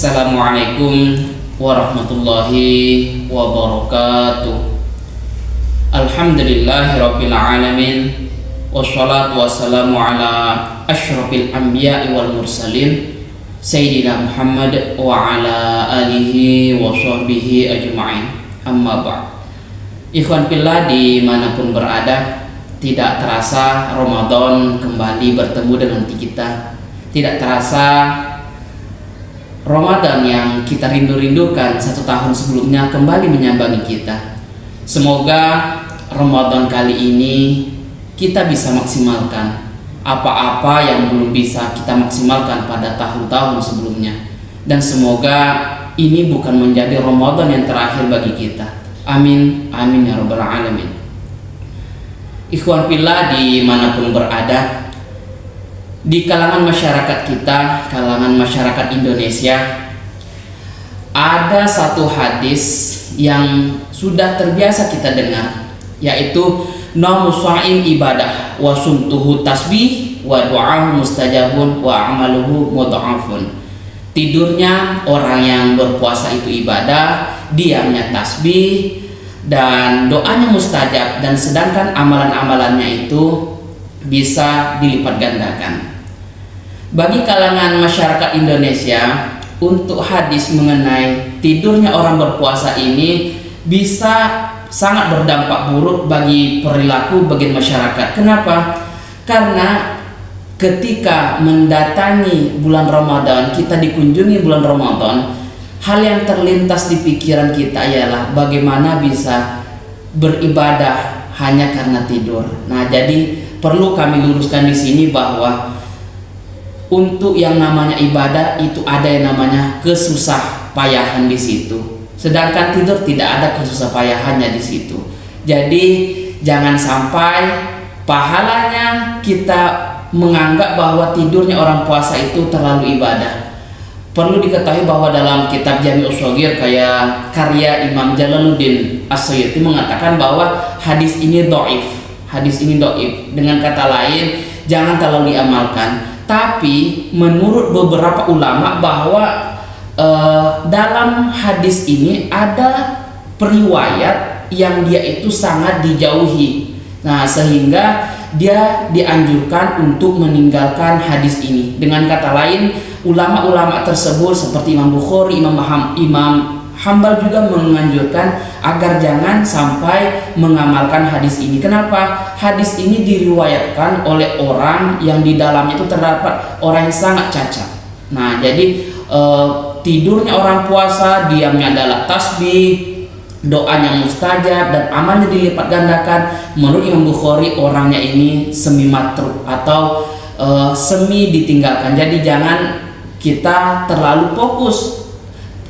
Assalamualaikum warahmatullahi wabarakatuh. Alhamdulillahirabbil alamin. Wassalatu wassalamu ala asyrafil anbiya'i wal mursalin Sayyidina Muhammad wa ala alihi wa sahbihi ajma'in. Amma ba'd. Ikhwan fillah dimanapun berada, tidak terasa Ramadan kembali bertemu dengan kita. Tidak terasa Ramadan yang kita rindu-rindukan 1 tahun sebelumnya kembali menyambangi kita. Semoga Ramadan kali ini kita bisa maksimalkan apa-apa yang belum bisa kita maksimalkan pada tahun-tahun sebelumnya. Dan semoga ini bukan menjadi Ramadan yang terakhir bagi kita. Amin, amin ya rabbal alamin. Ikhwan fillah dimanapun berada, di kalangan masyarakat kita, kalangan masyarakat Indonesia, ada satu hadis yang sudah terbiasa kita dengar, yaitu naumu sha'im ibadah wa sumtuhu tasbih wa du'ahu mustajabun wa amaluhu mudha'afun. Tidurnya orang yang berpuasa itu ibadah, diamnya tasbih, dan doanya mustajab, dan sedangkan amalan-amalannya itu bisa dilipat gandakan. Bagi kalangan masyarakat Indonesia, untuk hadis mengenai tidurnya orang berpuasa ini bisa sangat berdampak buruk bagi perilaku bagian masyarakat. Kenapa? Karena ketika mendatangi bulan Ramadan, kita dikunjungi bulan Ramadan, hal yang terlintas di pikiran kita ialah bagaimana bisa beribadah hanya karena tidur. Nah, jadi perlu kami luruskan di sini bahwa untuk yang namanya ibadah itu ada yang namanya kesusah payahan di situ. Sedangkan tidur tidak ada kesusah payahannya di situ. Jadi jangan sampai pahalanya kita menganggap bahwa tidurnya orang puasa itu terlalu ibadah. Perlu diketahui bahwa dalam kitab Jami'us Shaghir kayak karya Imam Jalaluddin As-Suyuti mengatakan bahwa hadis ini dhaif. Hadis ini dhaif. Dengan kata lain, jangan terlalu diamalkan. Tapi menurut beberapa ulama bahwa dalam hadis ini ada periwayat yang dia itu sangat dijauhi. Nah, sehingga dia dianjurkan untuk meninggalkan hadis ini. Dengan kata lain, ulama-ulama tersebut seperti Imam Bukhari, Imam Hambal juga menganjurkan agar jangan sampai mengamalkan hadis ini. Kenapa? Hadis ini diriwayatkan oleh orang yang di dalamnya itu terdapat orang yang sangat cacat. Nah, jadi tidurnya orang puasa, diamnya adalah tasbih, doanya mustajab, dan amalnya dilipat gandakan. Menurut Imam Bukhari, orangnya ini semi matruk atau semi ditinggalkan. Jadi jangan kita terlalu fokus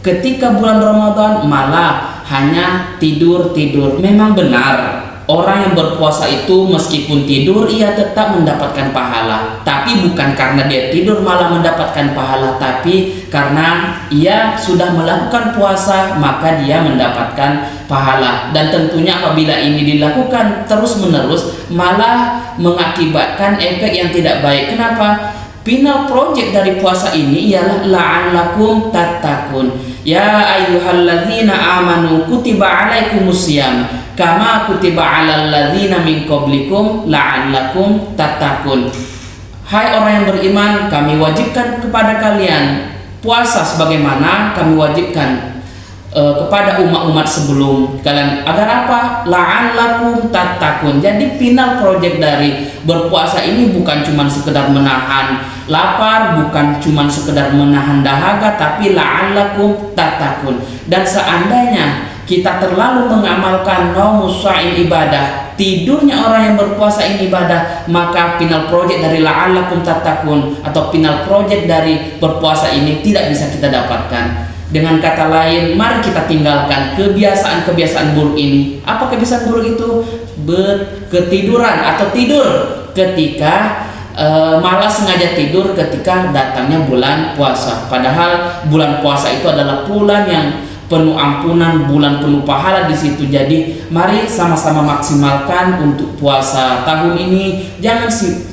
ketika bulan Ramadan malah hanya tidur. Memang benar, orang yang berpuasa itu meskipun tidur ia tetap mendapatkan pahala, tapi bukan karena dia tidur malah mendapatkan pahala, tapi karena ia sudah melakukan puasa maka dia mendapatkan pahala. Dan tentunya apabila ini dilakukan terus menerus malah mengakibatkan efek yang tidak baik. Kenapa? Final project dari puasa ini ialah la'allakum tattaqun. Ya ayyuhalladzina amanu kutiba alaikumusiyam kama kutiba alal ladzina min qablikum la'allakum tattaqun. Hai orang yang beriman, kami wajibkan kepada kalian puasa sebagaimana kami wajibkan kepada umat-umat sebelum kalian, agar apa? La'allakum tattaqun. Jadi final project dari berpuasa ini bukan cuma sekedar menahan lapar, bukan cuma sekedar menahan dahaga, tapi la'allakum tattaqun. Dan seandainya kita terlalu mengamalkan naumus sha'im ibadah, tidurnya orang yang berpuasa ini ibadah, maka final project dari la'allakum tattaqun atau final project dari berpuasa ini tidak bisa kita dapatkan. Dengan kata lain, mari kita tinggalkan kebiasaan-kebiasaan buruk ini. Apa kebiasaan buruk itu? Ketiduran atau tidur ketika malah sengaja tidur ketika datangnya bulan puasa. Padahal bulan puasa itu adalah bulan yang penuh ampunan, bulan penuh pahala di situ. Jadi mari sama-sama maksimalkan untuk puasa tahun ini.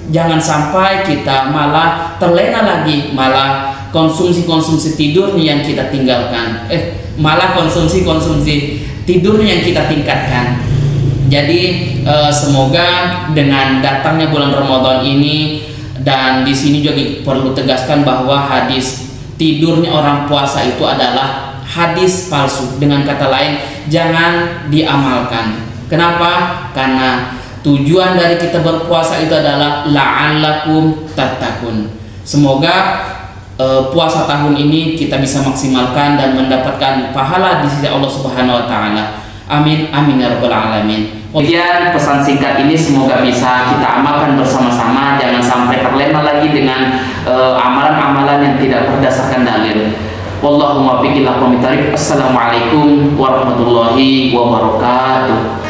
Jangan sampai kita malah terlena lagi, malah konsumsi tidurnya yang kita tinggalkan, malah konsumsi tidurnya yang kita tingkatkan. Jadi semoga dengan datangnya bulan Ramadan ini, dan di sini juga perlu tegaskan bahwa hadis tidurnya orang puasa itu adalah hadis palsu. Dengan kata lain, jangan diamalkan. Kenapa? Karena tujuan dari kita berpuasa itu adalah la'allakum tattaqun. Semoga puasa tahun ini kita bisa maksimalkan dan mendapatkan pahala di sisi Allah Subhanahu wa taala. Amin amin ya rabbal alamin. Kemudian pesan singkat ini semoga bisa kita amalkan bersama-sama, jangan sampai terlena lagi dengan amalan-amalan yang tidak berdasarkan dalil. Wallahumma biqillah wa mitariq. Assalamualaikum warahmatullahi wabarakatuh.